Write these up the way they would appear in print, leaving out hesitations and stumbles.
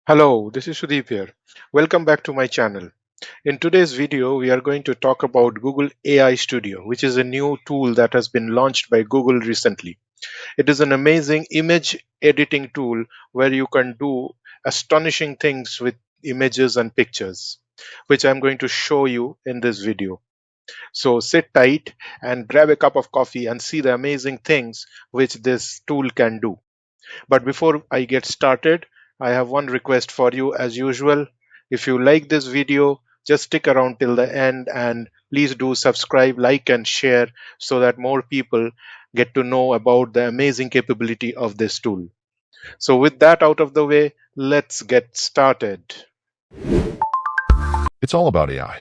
Hello, this is Sudeep here. Welcome back to my channel. In today's video, we are going to talk about Google AI Studio, which is a new tool that has been launched by Google recently. It is an amazing image editing tool where you can do astonishing things with images and pictures, which I'm going to show you in this video. So sit tight and grab a cup of coffee and see the amazing things which this tool can do. But before I get started, I have one request for you as usual. If you like this video, just stick around till the end and please do subscribe, like, and share so that more people get to know about the amazing capability of this tool. So, with that out of the way, let's get started. It's all about AI.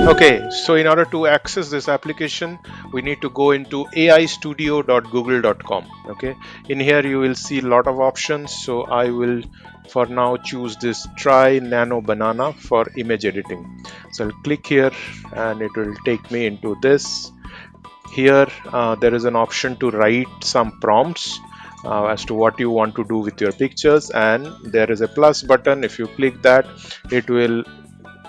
Okay, so in order to access this application, we need to go into aistudio.google.com. Okay, in here you will see a lot of options. So I will for now choose this try Nano Banana for image editing. So I'll click here and it will take me into this. Here there is an option to write some prompts as to what you want to do with your pictures, and there is a plus button. If you click that, it will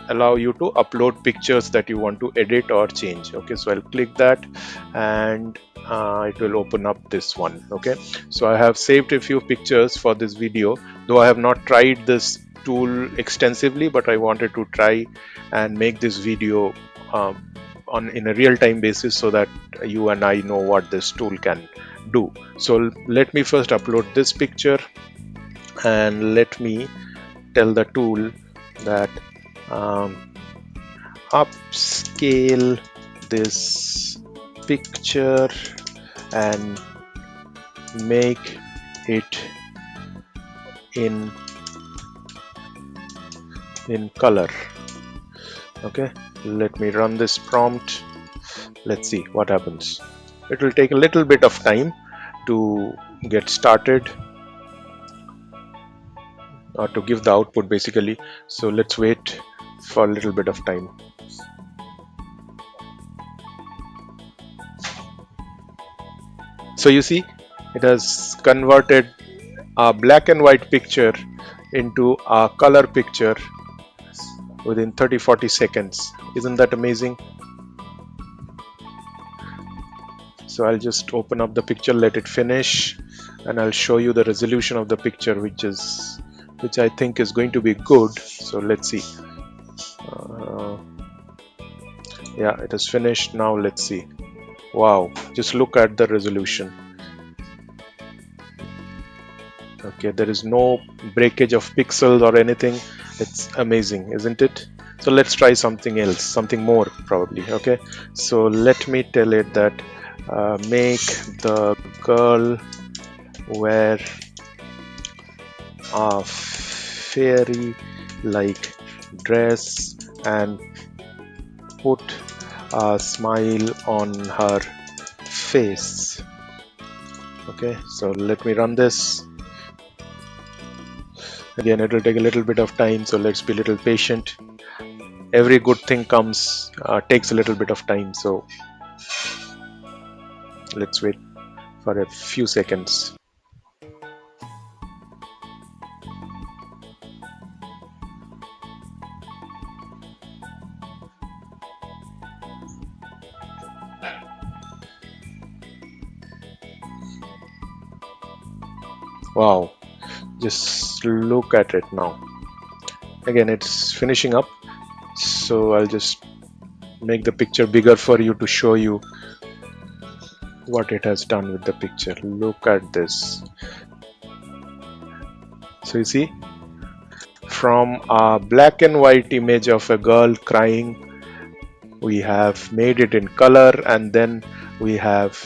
allow you to upload pictures that you want to edit or change. Okay, so I'll click that and it will open up this one. Okay, so I have saved a few pictures for this video, though I have not tried this tool extensively, but I wanted to try and make this video on in a real-time basis so that you and I know what this tool can do. So let me first upload this picture and let me tell the tool that um, upscale this picture and make it in color. Okay, let me run this prompt. Let's see what happens. It will take a little bit of time to get started or to give the output basically, so let's wait for a little bit of time. So you see, it has converted a black and white picture into a color picture within 30-40 seconds. Isn't that amazing? So I'll just open up the picture, let it finish, and I'll show you the resolution of the picture, which I think is going to be good. So let's see. Yeah, it is finished. Now let's see. Wow, just look at the resolution. Okay, there is no breakage of pixels or anything. It's amazing, isn't it? So let's try something else, something more probably. Okay, so let me tell it that make the girl wear a fairy like dress and put a smile on her face. Okay, so let me run this. Again, it will take a little bit of time, so let's be a little patient. Every good thing takes a little bit of time, so let's wait for a few seconds. Wow, just look at it now. Again, it's finishing up, so I'll just make the picture bigger for you to show you what it has done with the picture. Look at this. So you see, from a black and white image of a girl crying, we have made it in color, and then we have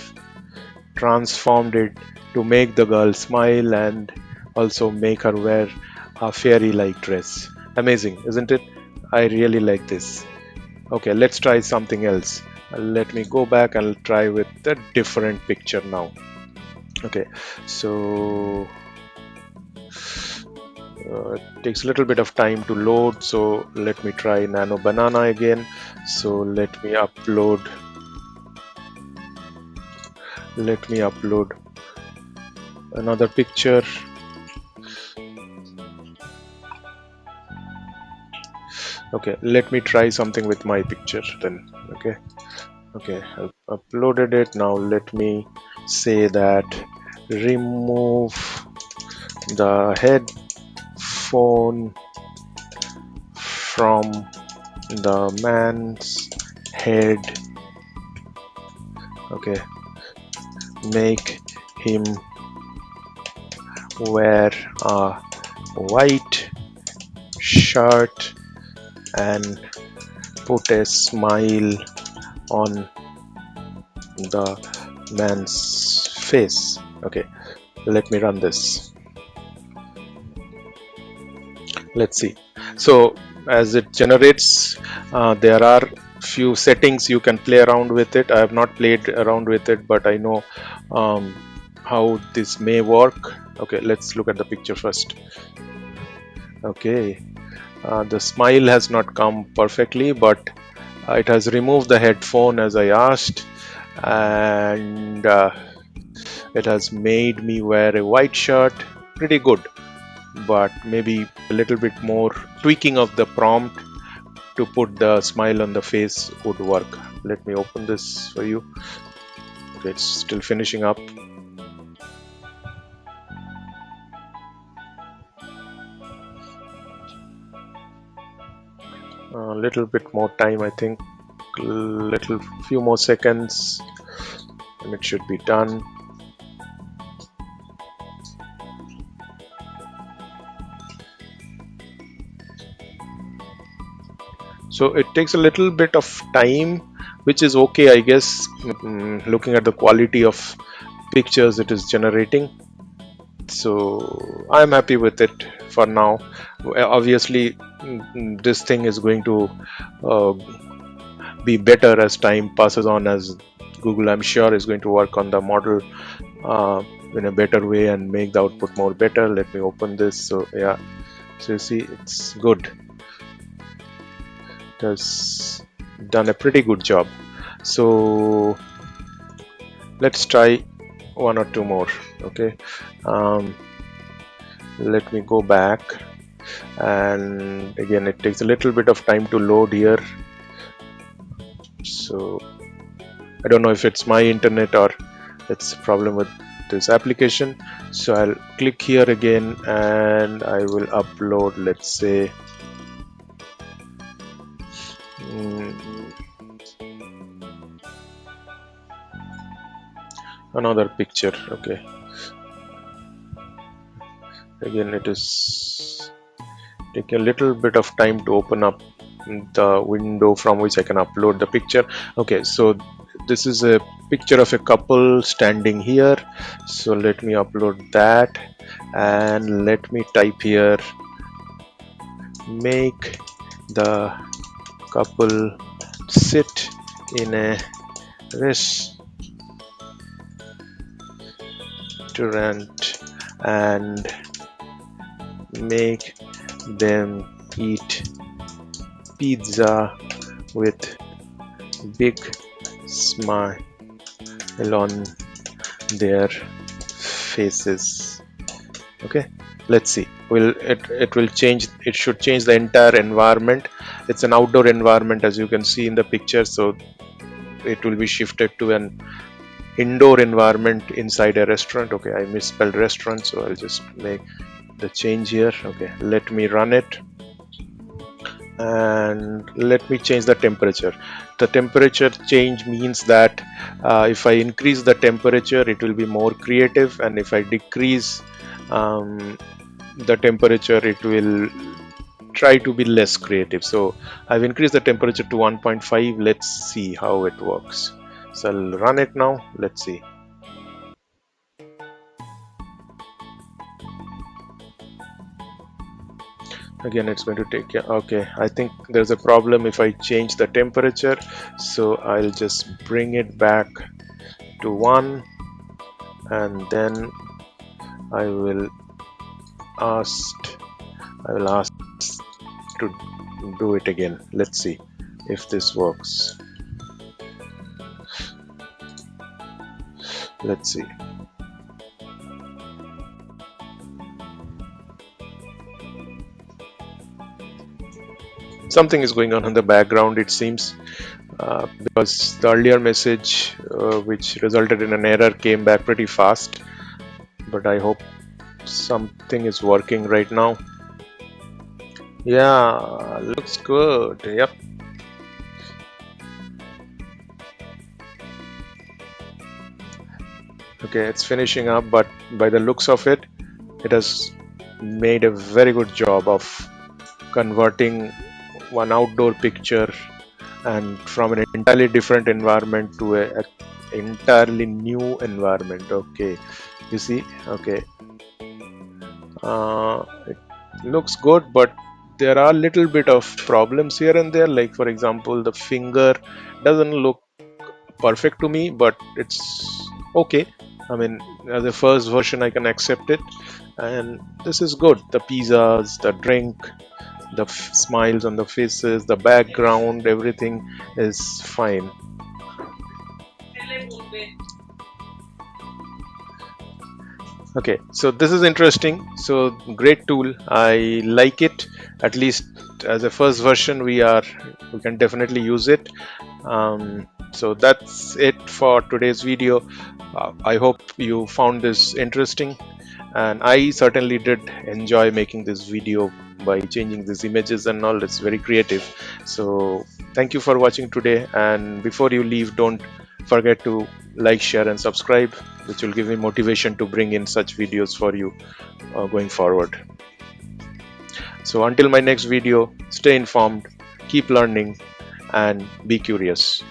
transformed it to make the girl smile and also make her wear a fairy like dress. Amazing, isn't it? I really like this. Okay, let's try something else. Let me go back and try with a different picture now. Okay, so it takes a little bit of time to load, so let me try Nano Banana again. So let me upload another picture. Okay, let me try something with my picture then. Okay, I've uploaded it. Now let me say that remove the headphone from the man's head. Okay, make him wear a white shirt and put a smile on the man's face. Okay, let me run this. Let's see. So as it generates, there are few settings you can play around with it. I have not played around with it, but I know um, how this may work. Okay, let's look at the picture first. Okay, the smile has not come perfectly, but it has removed the headphone as I asked, and it has made me wear a white shirt. Pretty good, but maybe a little bit more tweaking of the prompt to put the smile on the face would work. Let me open this for you. Okay, it's still finishing up. A little bit more time, I think. Little few more seconds, and it should be done. So it takes a little bit of time, which is okay, I guess. Looking at the quality of pictures it is generating, so I'm happy with it for now. Obviously, this thing is going to uh, be better as time passes on, as Google, I'm sure, is going to work on the model uh, in a better way and make the output more better. Let me open this. So yeah, so you see it's good. It has done a pretty good job. So let's try one or two more. Okay, um, let me go back, and again it takes a little bit of time to load here. So I don't know if it's my internet or it's a problem with this application. So I'll click here again and I will upload, let's say, mm, another picture. Okay, again it is taking a little bit of time to open up the window from which I can upload the picture. Okay, so this is a picture of a couple standing here. So let me upload that, and let me type here, make the couple sit in a restaurant and make them eat pizza with big smile on their faces. Okay, let's see. It will change. It should change the entire environment. It's an outdoor environment, as you can see in the picture, so it will be shifted to an indoor environment inside a restaurant. Okay, I misspelled restaurant, so I'll just make the change here. Okay, let me run it, and let me change the temperature. The temperature change means that if I increase the temperature it will be more creative, and if I decrease the temperature it will try to be less creative. So I've increased the temperature to 1.5. Let's see how it works. So I'll run it now. Let's see. Again it's going to take, yeah, okay, I think there's a problem if I change the temperature, so I'll just bring it back to 1, and then I will ask I will ask to do it again. Let's see if this works. Let's see. Something is going on in the background, it seems, because the earlier message, which resulted in an error, came back pretty fast. But I hope something is working right now. Yeah, looks good. Yep. Okay, it's finishing up, but by the looks of it, it has made a very good job of converting one outdoor picture and from an entirely different environment to a entirely new environment. Okay, you see, okay, it looks good, but there are little bit of problems here and there. Like for example, the finger doesn't look perfect to me, but it's okay. I mean, as a first version, I can accept it, and this is good. The pizzas, the drink, the smiles on the faces, the background, everything is fine. Okay, so this is interesting. So great tool. I like it. At least as a first version, we can definitely use it. So that's it for today's video. I hope you found this interesting, and I certainly did enjoy making this video by changing these images and all. It's very creative. So thank you for watching today, and before you leave, don't forget to like, share and subscribe, which will give me motivation to bring in such videos for you going forward. So until my next video, stay informed, keep learning and be curious.